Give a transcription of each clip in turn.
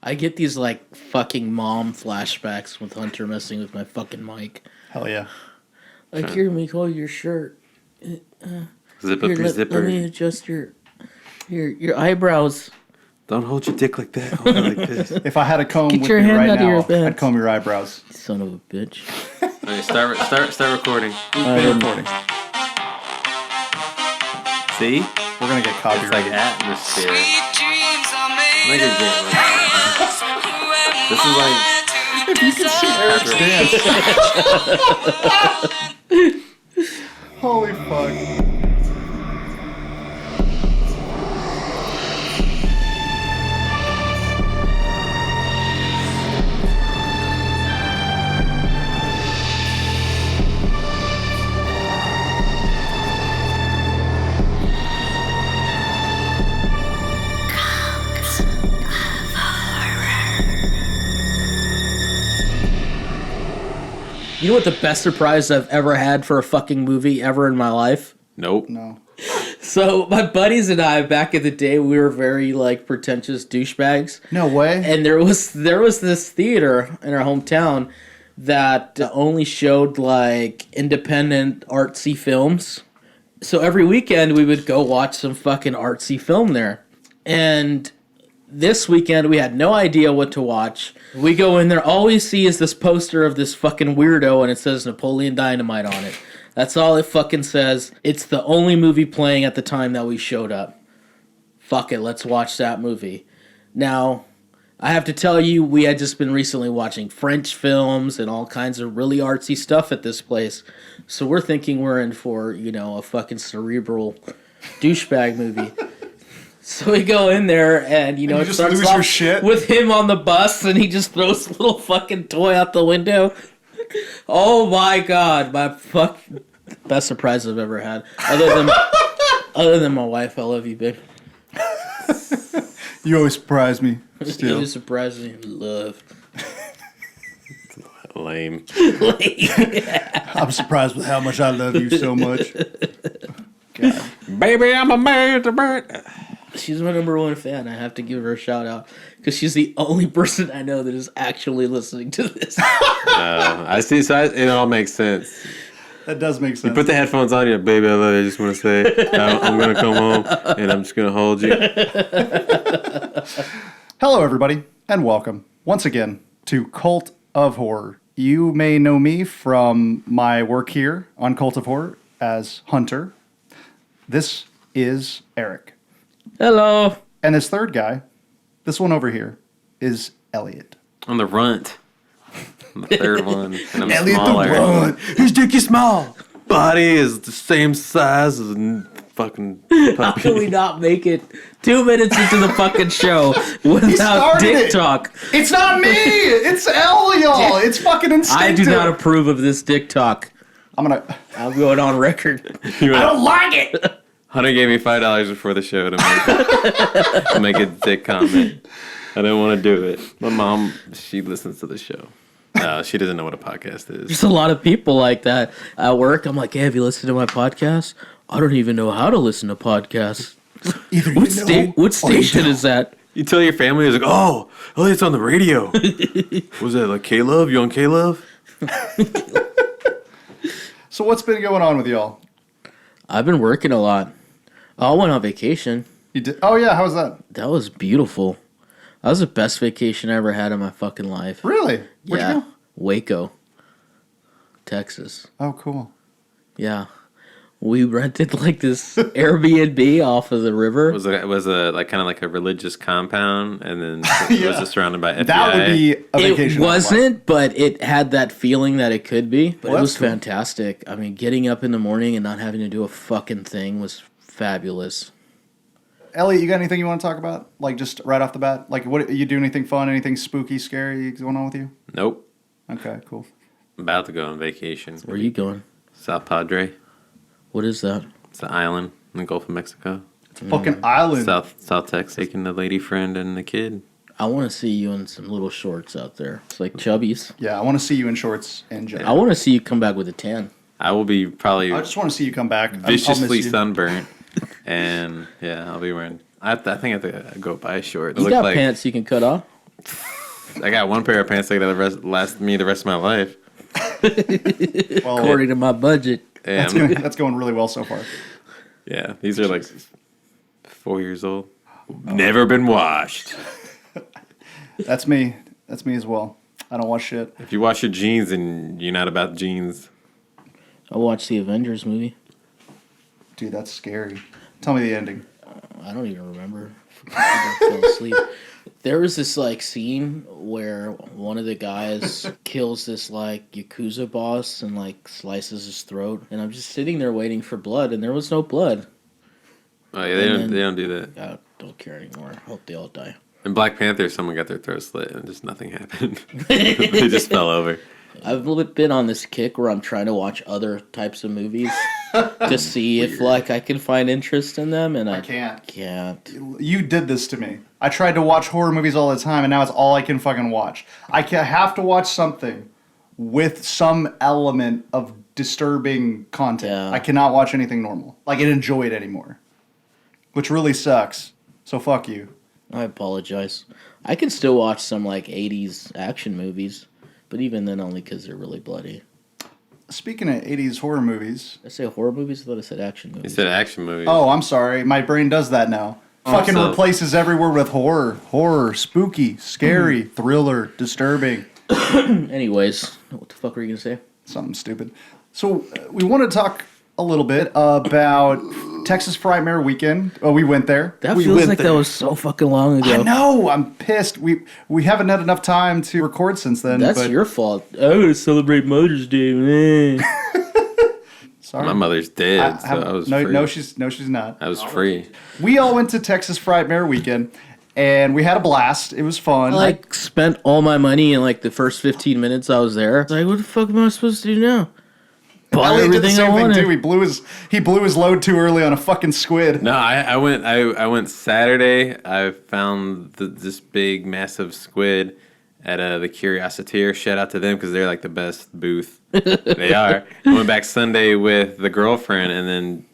I get these like fucking mom flashbacks with Hunter messing with my fucking mic. Hell yeah. Like, here, let me hold your shirt. Zip up your zipper. Let me adjust your eyebrows. Don't hold your dick like that. Hold it like this. If I had a comb Get with your me hand right out of your now, pants. I'd comb your eyebrows. Son of a bitch. Okay, start recording. Been recording. See? We're going to get It's copyrighted. like atmosphere. Look at this is like... If you can see Eric's dance. Holy fuck. You know what the best surprise I've ever had for a fucking movie ever in my life? Nope. No. So my buddies and I, back in the day, we were very like pretentious douchebags. No way. And there was this theater in our hometown that only showed like independent artsy films. So every weekend we would go watch some fucking artsy film there. And this weekend we had no idea what to watch. We go in there, all we see is this poster of this fucking weirdo and it says Napoleon Dynamite on it. That's all it fucking says. It's the only movie playing at the time that we showed up. Fuck it, let's watch that movie. Now, I have to tell you, we had just been recently watching French films and all kinds of really artsy stuff at this place. So we're thinking we're in for, a fucking cerebral douchebag movie. So we go in there and, you it just starts lose off your shit? with him on the bus and he just throws a little fucking toy out the window. Oh my god, best surprise I've ever had. Other than my wife, I love you, babe. You always surprise me. Still. You always surprise me. Love. Lame. I'm surprised with how much I love you so much. God. Baby, I'm a man. She's my number one fan. I have to give her a shout out because she's the only person I know that is actually listening to this. I see. So it all makes sense. That does make sense. You put the headphones on, you're like, baby, I love you. I just want to say I'm going to come home and I'm just going to hold you. Hello, everybody, and welcome once again to Cult of Horror. You may know me from my work here on Cult of Horror as Hunter. This is Eric. Hello. And this third guy, this one over here, is Elliot. I'm the runt. I'm the third one. And I'm Elliot smaller. the runt. His dick is small. Body is the same size as a fucking puppy. How can we not make it 2 minutes into the fucking show without dick talk? It's not me. It's Elliot. It's fucking instinctive. I do not approve of this dick talk. I'm going on record. I don't like it. Hunter gave me $5 before the show to make a dick comment. I didn't want to do it. My mom, she listens to the show. No, she doesn't know what a podcast is. There's a lot of people like that at work. I'm like, hey, have you listened to my podcast? I don't even know how to listen to podcasts. Either What station is that? You tell your family, it's like, oh, it's on the radio. Was that like K-Love? You on K-Love? So what's been going on with y'all? I've been working a lot. I went on vacation. You did? Oh yeah, how was that? That was beautiful. That was the best vacation I ever had in my fucking life. Really? Where'd you go? Waco, Texas. Oh, cool. Yeah. We rented like this Airbnb off of the river. Was a like kind of like a religious compound, and then was it surrounded by FBI? That would be a vacation. It wasn't, but it had that feeling that it could be. But well, it was cool. fantastic. I mean, getting up in the morning and not having to do a fucking thing was fabulous. Elliot, you got anything you want to talk about? Like just right off the bat? Like what you do anything fun, anything spooky, scary going on with you? Nope. Okay, cool. I'm about to go on vacation. Where are you going? South Padre. What is that? It's an island in the Gulf of Mexico. It's a fucking island. South Texas, taking the lady friend and the kid. I want to see you in some little shorts out there. It's like chubbies. Yeah, I want to see you in shorts and jacket. I want to see you come back with a tan. I will be probably I just want to see you come back. viciously sunburnt. And yeah, I'll be wearing. I think I have to go buy shorts. You got pants you can cut off? I got one pair of pants that last me the rest of my life. Well, According to my budget. Yeah, that's going really well so far. yeah, these are like 4 years old. Never been washed. That's me. That's me as well. I don't wash shit. If you wash your jeans and you're not about jeans, I watched the Avengers movie. Dude, that's scary. Tell me the ending. I don't even remember. I fell asleep. There was this like scene where one of the guys kills this like Yakuza boss and like slices his throat, and I'm just sitting there waiting for blood, and there was no blood. oh yeah, they don't do that. I don't care anymore. Hope they all die. In Black Panther, someone got their throat slit and just nothing happened. They just fell over. I've been on this kick where I'm trying to watch other types of movies to see if like I can find interest in them, and I can't. You did this to me. I tried to watch horror movies all the time, and now it's all I can fucking watch. I have to watch something with some element of disturbing content. Yeah. I cannot watch anything normal. Like, I enjoy it anymore. Which really sucks. So fuck you. I apologize. I can still watch some like 80s action movies, but even then only because they're really bloody. Speaking of 80s horror movies. Did I say horror movies? I thought I said action movies. You said action movies. Oh, I'm sorry. My brain does that now. Fucking so- replaces everywhere with horror. Horror, spooky, scary, thriller, disturbing. Anyways, what the fuck were you going to say? Something stupid. So we want to talk a little bit about Texas Frightmare Weekend. Oh, we went there. That we feels went like there. that was so fucking long ago. I know. I'm pissed. We haven't had enough time to record since then. That's but your fault. I gotta celebrate Mother's Day, man. Sorry. My mother's dead, so I was free. No, she's not. I was free. We all went to Texas Frightmare Weekend, and we had a blast. It was fun. I like spent all my money in like the first 15 minutes I was there. I was like, what the fuck am I supposed to do now? Buy Elliot did the everything I same thing wanted. too. He blew his load too early on a fucking squid. No, I went Saturday. I found this big, massive squid at the Curiositeer. Shout out to them because they're like the best booth. They are. I went back Sunday with the girlfriend and then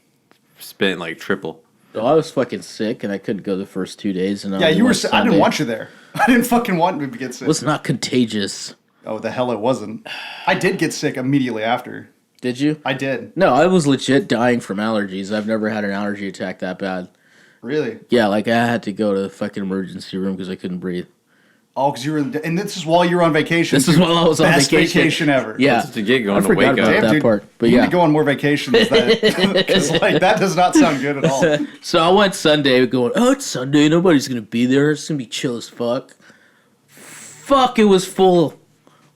spent like triple. So I was fucking sick and I couldn't go the first 2 days. And Yeah, you were. I didn't want you there. I didn't fucking want to get sick. It was not contagious. Oh, the hell it wasn't. I did get sick immediately after. Did you? I did. No, I was legit dying from allergies. I've never had an allergy attack that bad. Really? Yeah, like I had to go to the fucking emergency room because I couldn't breathe. Oh, because you were, and this is while you were on vacation. This is while I was on Best vacation. vacation ever. Yeah, That's what you get going I to forgot wake about up. that dude, part. But you yeah, need to go on more vacations. Because like that does not sound good at all. so I went Sunday going, oh, it's Sunday. Nobody's going to be there. It's going to be chill as fuck. Fuck, it was full.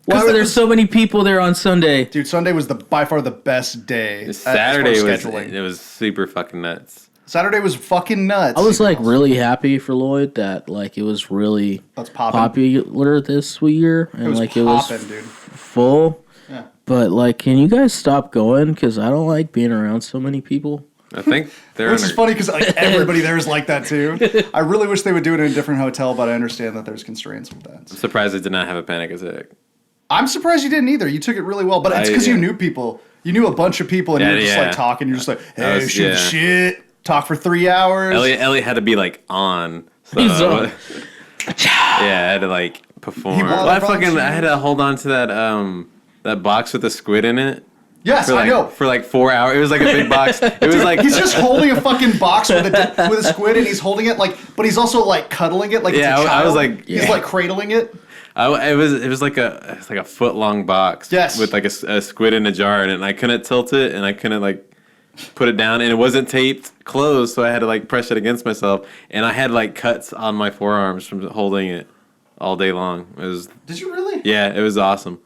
Why were there so many people there on Sunday? Dude, Sunday was by far the best day. Saturday as far as was scheduling. it was super fucking nuts. Saturday was fucking nuts. I was like really happy for Lloyd that like it was really That's poppin'. popular this year and was like it was poppin', dude. full. Yeah. But like, can you guys stop going? Because I don't like being around so many people. I think they're Which is funny because like everybody there is like that too. I really wish they would do it in a different hotel, but I understand that there's constraints with that. I'm surprised I did not have a panic attack. I'm surprised you didn't either. You took it really well, but it's because you knew people. You knew a bunch of people, and you were just like talking. You're just like, hey, shoot the shit. Talk for 3 hours. Elliot had to be like on. So He's on. yeah, I had to like perform. He Well, brought I had to hold on to that box with the squid in it. Yes, For like, I know. For like 4 hours. It was like a big box. It was like He's just holding a fucking box with a squid, and he's holding it like, but he's also like cuddling it like it's a child. I was like, he's like cradling it. It was like a foot long box. Yes. With like a squid in a jar in it, and I couldn't tilt it, and I couldn't like put it down, and it wasn't taped closed, so I had to like press it against myself, and I had like cuts on my forearms from holding it all day long. It was. Did you really? Yeah, it was awesome.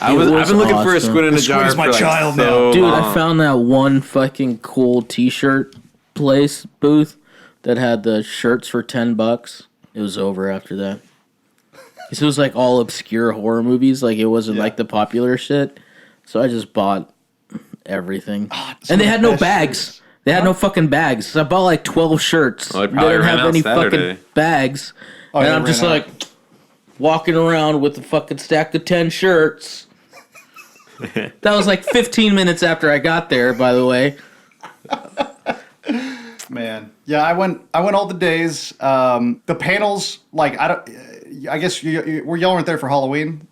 I've been looking for a squid in a jar is my for like child so now. Dude, long. I found that one fucking cool T-shirt place booth that had the shirts for $10. It was over after that. 'Cause it was like all obscure horror movies. Like it wasn't like the popular shit. So I just bought everything. And they had no bags. They had no fucking bags. So I bought like 12 shirts. Well, it They probably didn't ran have out any Saturday. fucking bags. Oh, And yeah, I'm it just ran like walking around with a fucking stack of 10 shirts. That was like 15 minutes after I got there, by the way. Man, yeah, I went all the days. The panels, like I guess y'all weren't there for Halloween.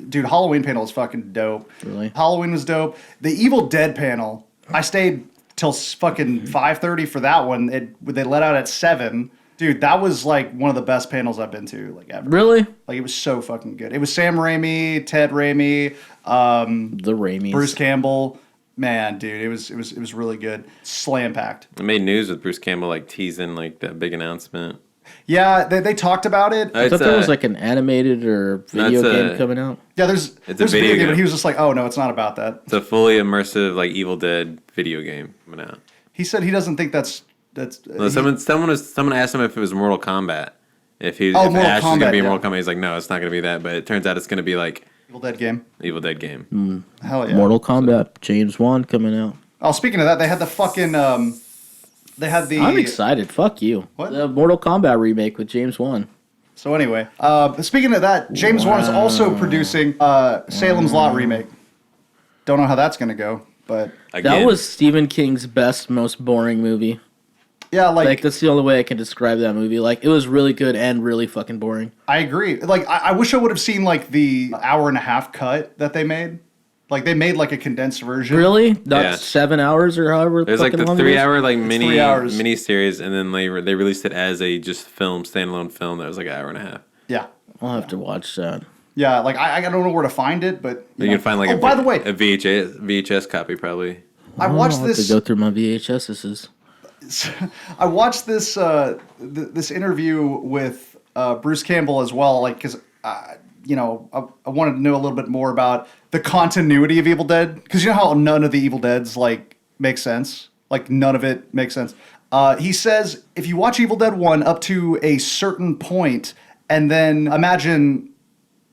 Dude, Halloween panel was fucking dope. Really? Halloween was dope. The Evil Dead panel, I stayed till fucking 5:30 for that one. They let out at 7. Dude, that was like one of the best panels I've been to like ever. Really? Like it was so fucking good. It was Sam Raimi, Ted Raimi, The Raimis. Bruce Campbell. Man, dude, it was really good. Slam packed. It made news with Bruce Campbell like teasing like that big announcement. Yeah, they talked about it. I thought there was like an animated or video game coming out. Yeah, there's a video game, but he was just like, oh no, it's not about that. It's a fully immersive like Evil Dead video game coming out. He said he doesn't think that's. Well, someone asked him if it was Mortal Kombat. If Ash Mortal was Kombat, gonna be yeah. Mortal Kombat, he's like, no, it's not gonna be that. But it turns out it's gonna be like Evil Dead game. Evil Dead game. Hell yeah. Mortal Kombat, James Wan coming out. Oh, speaking of that, they had the fucking. They had the. I'm excited. Fuck you. What? The Mortal Kombat remake with James Wan. So anyway, speaking of that, James Wan is also producing Salem's Lot remake. Don't know how that's gonna go, but Again, That was Stephen King's best, most boring movie. yeah, Like, that's the only way I can describe that movie. Like, it was really good and really fucking boring. I agree. Like I wish I would have seen like the hour and a half cut that they made. Like they made like a condensed version. Really? Not Yeah. 7 hours or however it was like fucking the long it is? 3-hour like 3 hours. mini series, and then they released it as a just standalone film that was like an hour and a half. Yeah. I'll have to watch that. Yeah, like I don't know where to find it, but You can find like by the way, a VHS copy probably. I watched I'll have this. to go through my VHSs. I watched this this interview with Bruce Campbell as well, like because I wanted to know a little bit more about the continuity of Evil Dead, because you know how none of the Evil Deads like make sense, like none of it makes sense. He says if you watch Evil Dead 1 up to a certain point, and then imagine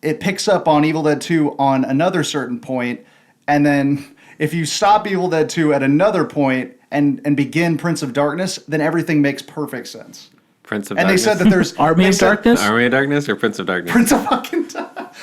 it picks up on Evil Dead 2 on another certain point, and then if you stop Evil Dead 2 at another point and begin Prince of Darkness, then everything makes perfect sense. Prince of And Darkness. they said that there's Army of Darkness? Army of Darkness or Prince of Darkness? Prince of fucking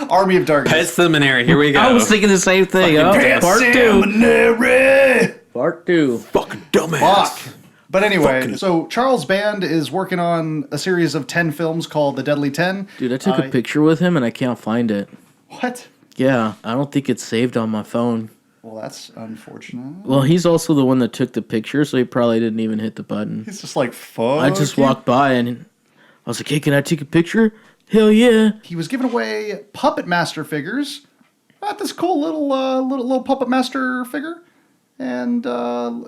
Army of Darkness. Pet Seminary. Here we go. I was thinking the same thing. Pet Part 2. Seminary. Part 2. fucking dumbass. Fuck. But anyway, so Charles Band is working on a series of 10 films called The Deadly 10. Dude, I took a picture with him and I can't find it. What? Yeah, I don't think it's saved on my phone. Well, that's unfortunate. Well, he's also the one that took the picture, so he probably didn't even hit the button. He's just like, fuck. I just you. walked by and I was like, hey, can I take a picture? Hell yeah. He was giving away Puppet Master figures. Got this cool little Puppet Master figure. And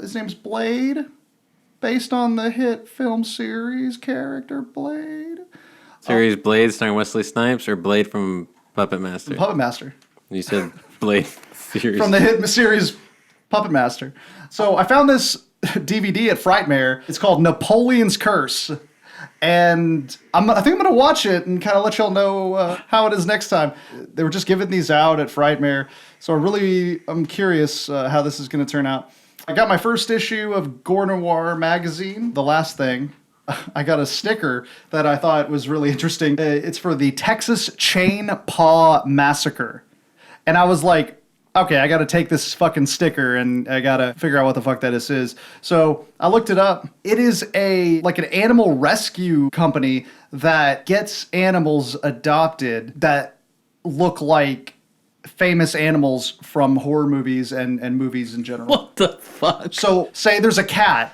his name's Blade. Based on the hit film series character Blade. Series Blade starring Wesley Snipes or Blade from Puppet Master? Puppet Master. You said Blade series. From the hit series Puppet Master. So I found this DVD at Frightmare. It's called Napoleon's Curse. And I think I'm going to watch it and kind of let y'all know how it is next time. They were just giving these out at Frightmare. So I'm curious how this is going to turn out. I got my first issue of Gore Noir magazine, The Last Thing. I got a sticker that I thought was really interesting. It's for the Texas Chain Paw Massacre. And I was like, okay, I got to take this fucking sticker and I got to figure out what the fuck that is. So I looked it up. It is an animal rescue company that gets animals adopted that look like famous animals from horror movies and movies in general. What the fuck? So say there's a cat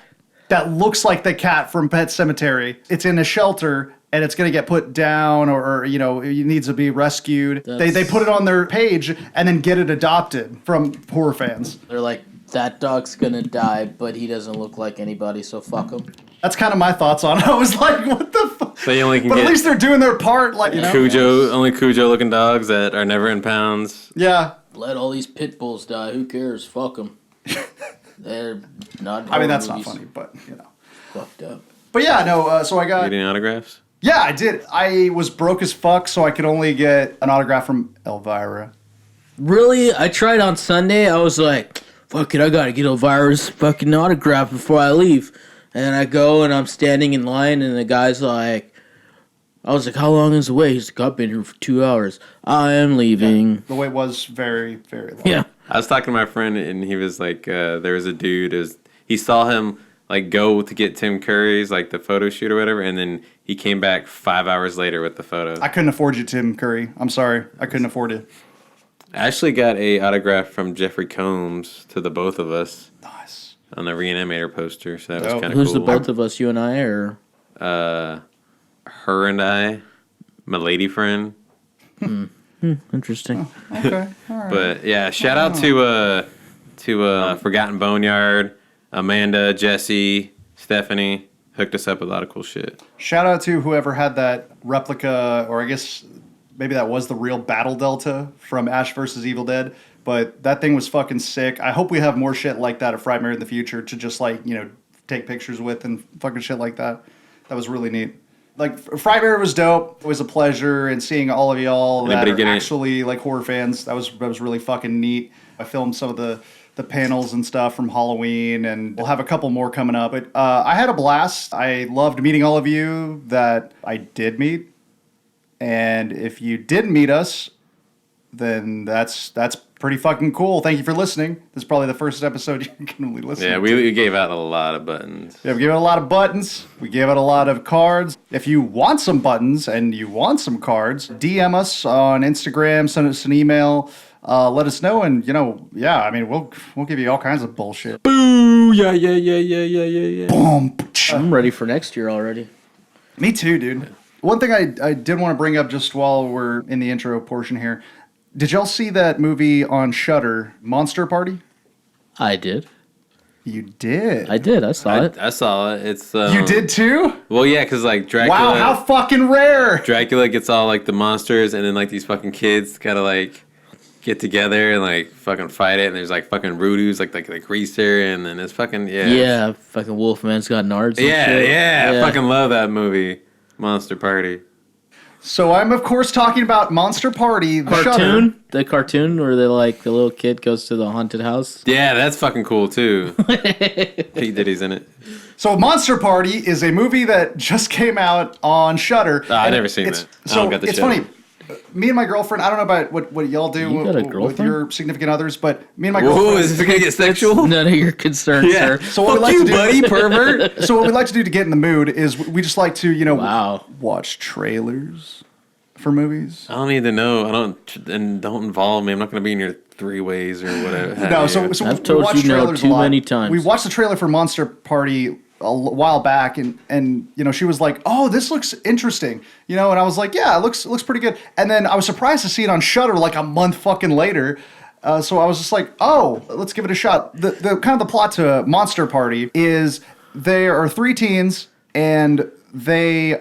that looks like the cat from Pet Sematary. It's in a shelter and it's going to get put down or it needs to be rescued. They put it on their page and then get it adopted from horror fans. They're like, that dog's gonna die, but he doesn't look like anybody, so fuck him. That's kind of my thoughts on it. I was like, what the fuck? So you only can But get at least they're doing their part. Like, only Cujo looking dogs that are never in pounds. Yeah. Let all these pit bulls die. Who cares? Fuck them. They're not. I mean, that's movies. not funny, but Fucked up. But yeah, no. So I got. Getting autographs. Yeah, I did. I was broke as fuck, so I could only get an autograph from Elvira. Really? I tried on Sunday. I was like, fuck it, I gotta get Elvira's fucking autograph before I leave. And then I go and I'm standing in line and the guy's like, I was like, how long is the wait? He's like, I've been here for 2 hours. I am leaving. Yeah, the wait was very, very long. Yeah. I was talking to my friend and he was like, there was a dude, he saw him like go to get Tim Curry's like the photo shoot or whatever, and then he came back 5 hours later with the photo. I couldn't afford you, Tim Curry. I'm sorry. I couldn't afford you. I actually got a autograph from Jeffrey Combs to the both of us. Nice. On the Reanimator poster, so that was kind of cool. Who's the both of us, you and I, or? Her and I, my lady friend. Interesting. Oh, okay, all right. But yeah, shout out to Forgotten Boneyard, Amanda, Jesse, Stephanie. Hooked us up with a lot of cool shit. Shout out to whoever had that replica, or I guess maybe that was the real Battle Delta from Ash vs. Evil Dead. But that thing was fucking sick. I hope we have more shit like that at Frightmare in the future to just take pictures with and fucking shit like that. That was really neat. Like, Frightmare was dope. It was a pleasure, and seeing all of y'all that are actually like horror fans, that was really fucking neat. I filmed some of the panels and stuff from Halloween, and we'll have a couple more coming up. But I had a blast. I loved meeting all of you that I did meet, and if you didn't meet us, then that's pretty fucking cool. Thank you for listening. This is probably the first episode you're going to be listening to. Yeah, we gave out a lot of buttons. Yeah, we gave out a lot of buttons. We gave out a lot of cards. If you want some buttons and you want some cards, DM us on Instagram, send us an email, let us know, and we'll give you all kinds of bullshit. Boo! Yeah. Boom. I'm ready for next year already. Me too, dude. One thing I did want to bring up just while we're in the intro portion here. Did y'all see that movie on Shudder, Monster Party? I did. You did? I did. I saw it. I saw it. It's You did too? Well, yeah, because like Dracula. Wow, how fucking rare! Dracula gets all like the monsters, and then like these fucking kids gotta like get together and like fucking fight it. And there's like fucking Rudu's like greaser, and then it's fucking Yeah, fucking Wolfman's got nards. And shit. Yeah. I fucking love that movie, Monster Party. So I'm, of course, talking about Monster Party, the Shudder. The cartoon where the little kid goes to the haunted house. Yeah, that's fucking cool, too. P. Diddy's in it. So Monster Party is a movie that just came out on Shudder. I've never seen that. So it's funny. Me and my girlfriend, I don't know about what y'all do with your significant others, but me and my girlfriend... Whoa, is this going to get sexual? None of your concerns, sir. So what we like to do, buddy, pervert. So what we like to do to get in the mood is we just like to, watch trailers for movies. I don't need to know. Don't involve me. I'm not going to be in your three-ways or whatever. No, so I've told you no too many times. We watched the trailer for Monster Party a while back, and she was like, "Oh, this looks interesting," and I was like, "Yeah, it looks pretty good." And then I was surprised to see it on Shudder like a month fucking later. So I was just like, "Oh, let's give it a shot." The kind of the plot to Monster Party is there are three teens and they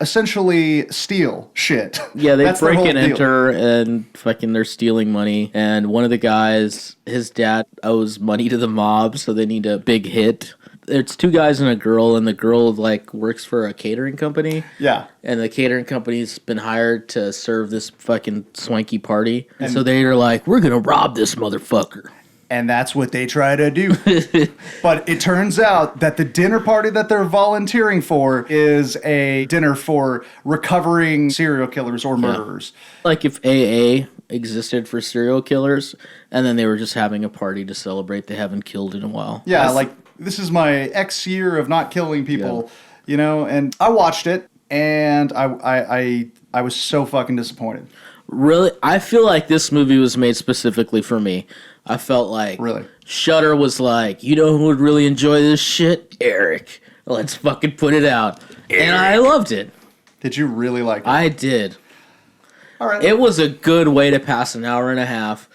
essentially steal shit. Yeah, they break and enter and fucking they're stealing money. And one of the guys, his dad owes money to the mob, so they need a big hit. It's two guys and a girl, and the girl works for a catering company. Yeah. And the catering company's been hired to serve this fucking swanky party. And so they're like, we're gonna rob this motherfucker. And that's what they try to do. But it turns out that the dinner party that they're volunteering for is a dinner for recovering serial killers or murderers. Like if AA existed for serial killers, and then they were just having a party to celebrate they haven't killed in a while. Yeah, this is my X year of not killing people, and I watched it, and I was so fucking disappointed. Really? I feel like this movie was made specifically for me. I felt like Shudder was like, you know who would really enjoy this shit? Eric. Let's fucking put it out. Eric. And I loved it. Did you really like it? I did. All right. It was a good way to pass an hour and a half.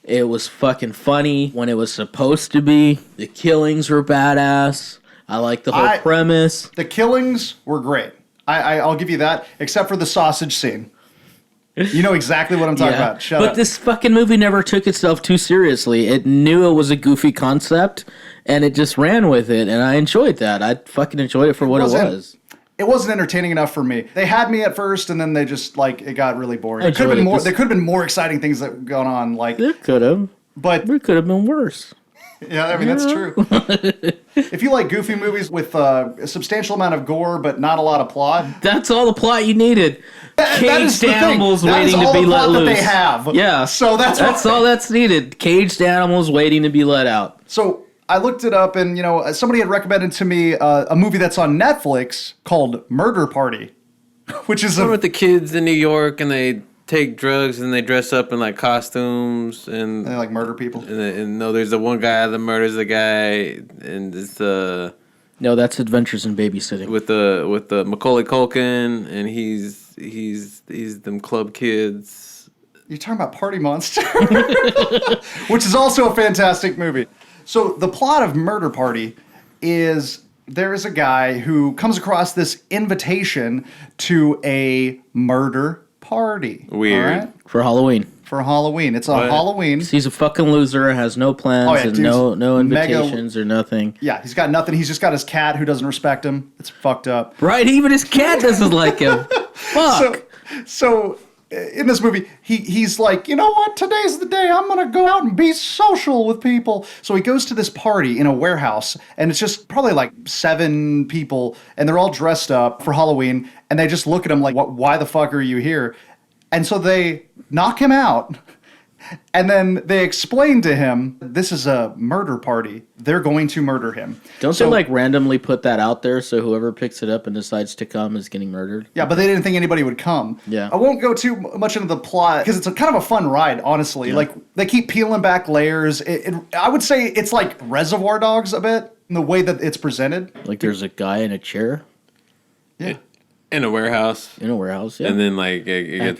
It was fucking funny when it was supposed to be. The killings were badass. I like the whole premise. The killings were great. I'll give you that, except for the sausage scene. You know exactly what I'm talking about. Shut up. But this fucking movie never took itself too seriously. It knew it was a goofy concept, and it just ran with it, and I enjoyed that. I fucking enjoyed it for what it was. It wasn't entertaining enough for me. They had me at first, and then they just, it got really boring. There could have been more exciting things that were going on. There could have. But there could have been worse. Yeah, I mean, that's true. If you like goofy movies with a substantial amount of gore but not a lot of plot. That's all the plot you needed. Caged animals waiting to be let loose. That they have. Yeah. So that's all that's needed. Caged animals waiting to be let out. So I looked it up, and somebody had recommended to me a movie that's on Netflix called Murder Party, which is with the kids in New York, and they take drugs and they dress up in like costumes and they like murder people. And no, there's the one guy that murders the guy, and it's No, that's Adventures in Babysitting. with the Macaulay Culkin, and he's them club kids. You're talking about Party Monster, which is also a fantastic movie. So the plot of Murder Party is there is a guy who comes across this invitation to a murder party. Weird. All right? For Halloween. For Halloween. It's on Halloween. He's a fucking loser, has no plans, and no invitations or nothing. Yeah, he's got nothing. He's just got his cat who doesn't respect him. It's fucked up. Right, even his cat doesn't like him. Fuck. So in this movie, he's like, you know what? Today's the day. I'm going to go out and be social with people. So he goes to this party in a warehouse, and it's just probably like 7 people, and they're all dressed up for Halloween, and they just look at him like, why the fuck are you here? And so they knock him out, and then they explain to him, this is a murder party. They're going to murder him. Don't they like randomly put that out there so whoever picks it up and decides to come is getting murdered? Yeah, but they didn't think anybody would come. Yeah. I won't go too much into the plot because it's a kind of a fun ride, honestly. Yeah. Like, they keep peeling back layers. I would say it's like Reservoir Dogs a bit in the way that it's presented. Like there's a guy in a chair? Yeah. In a warehouse. In a warehouse, yeah. And then like it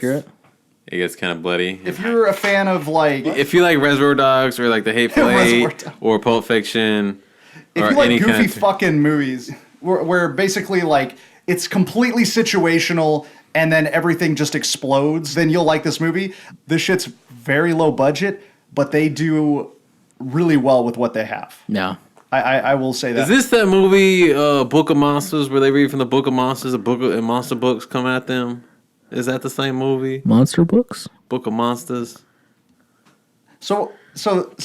gets kind of bloody. If you're a fan of like... If you like Reservoir Dogs or like The Hateful Eight or Pulp Fiction... If you like goofy fucking movies where basically like it's completely situational and then everything just explodes, then you'll like this movie. This shit's very low budget, but they do really well with what they have. Yeah. I will say that. Is this that movie, Book of Monsters, where they read from the Book of Monsters, and monster books come at them? Is that the same movie? Monster books? Book of Monsters. So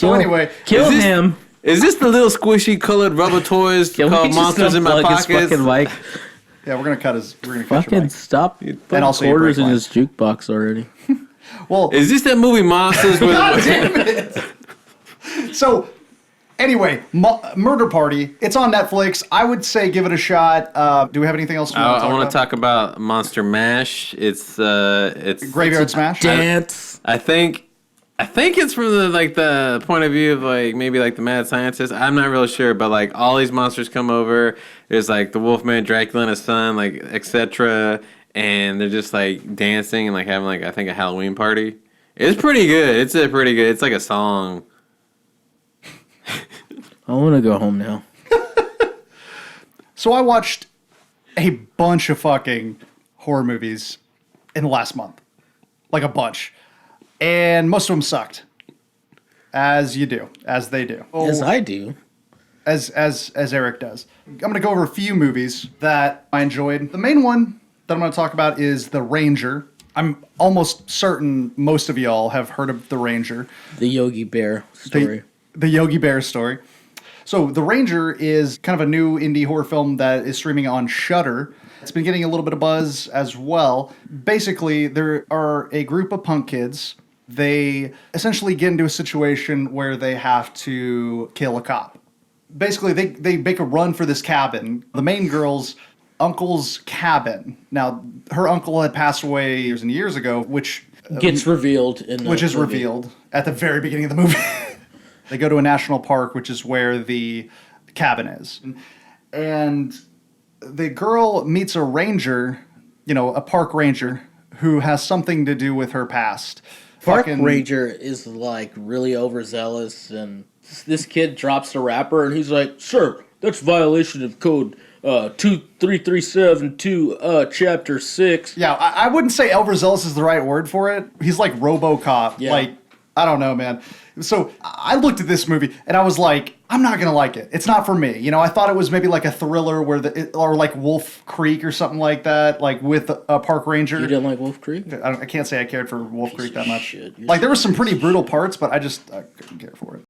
anyway, kill him. Is this the little squishy colored rubber toys called Monsters in My Pockets? Yeah, we're gonna cut his. We're gonna cut fucking stop. And also quarters in his jukebox already. Well, is this that movie Monsters? God damn it! So. Anyway, Murder Party. It's on Netflix. I would say give it a shot. Do we have anything else? I want to talk about Monster Mash. It's Graveyard Smash. Dance. I think it's from the point of view of like maybe like the mad scientist. I'm not really sure, but like all these monsters come over. There's like the Wolfman, Dracula, and his son, like etc. And they're just like dancing and like having like I think a Halloween party. It's pretty good. It's like a song. I want to go home now. So I watched a bunch of fucking horror movies in the last month. Like a bunch. And most of them sucked. As you do. As they do. As I do. As Eric does. I'm going to go over a few movies that I enjoyed. The main one that I'm going to talk about is The Ranger. I'm almost certain most of y'all have heard of The Ranger. The Yogi Bear story. The Yogi Bear story. So The Ranger is kind of a new indie horror film that is streaming on Shudder. It's been getting a little bit of buzz as well. Basically, there are a group of punk kids. They essentially get into a situation where they have to kill a cop. Basically, they make a run for this cabin. The main girl's uncle's cabin. Now, her uncle had passed away years and years ago, which... gets revealed in the Which is movie. revealed at the very beginning of the movie. They go to a national park, which is where the cabin is. And the girl meets a ranger, a park ranger, who has something to do with her past. Park ranger is like really overzealous, and this kid drops the wrapper, and he's like, "Sir, that's violation of code 23372, chapter 6. Yeah, I wouldn't say overzealous is the right word for it. He's like RoboCop. Yeah. Like, I don't know, man. So I looked at this movie and I was like, I'm not gonna like it. It's not for me. I thought it was maybe like a thriller or like Wolf Creek or something like that, like with a park ranger. You didn't like Wolf Creek? I can't say I cared for Wolf Creek that much. Shit. Like there were some pretty brutal parts, but I couldn't care for it.